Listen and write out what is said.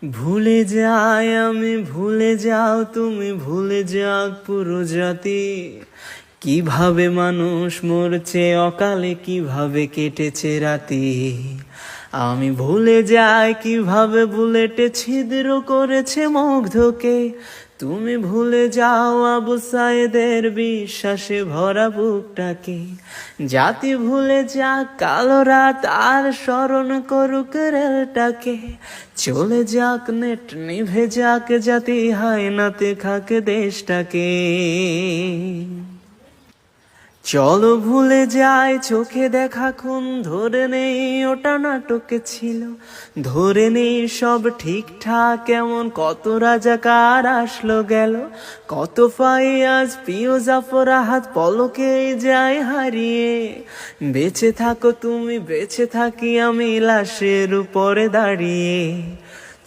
ভুলে যাই আমি, ভুলে যাও তুমি, ভুলে যাও পুরো জাতি। কিভাবে মানুষ মরছে অকালে, কিভাবে কেটেছে রাতি। আমি ভুলে যাই কিভাবে বুলেটে ছিদ্র করেছে মুগ্ধকে। তুমি ভুলে যাও আবু সাইদের বিশ্বাসে ভরা বুকটাকে। জাতি ভুলে যাক কালো রাত আর স্মরণ করুক রেলটাকে। চলে যাক নেট নিভে যাক জাতি হায়নাতে খাক দেশটাকে। চলো ভুলে যাই চোখে দেখা খুন, ধরে নেই ওটা নাটকে ছিল। ধরে নেই সব ঠিকঠাক এমন কত রাজাকার আসলো গেল। কত ফাইয়াজ প্রিয় জাফর হাত পলকেই যায় হারিয়ে। বেঁচে থাকো তুমি, বেঁচে থাকি আমি লাশের উপরে দাঁড়িয়ে।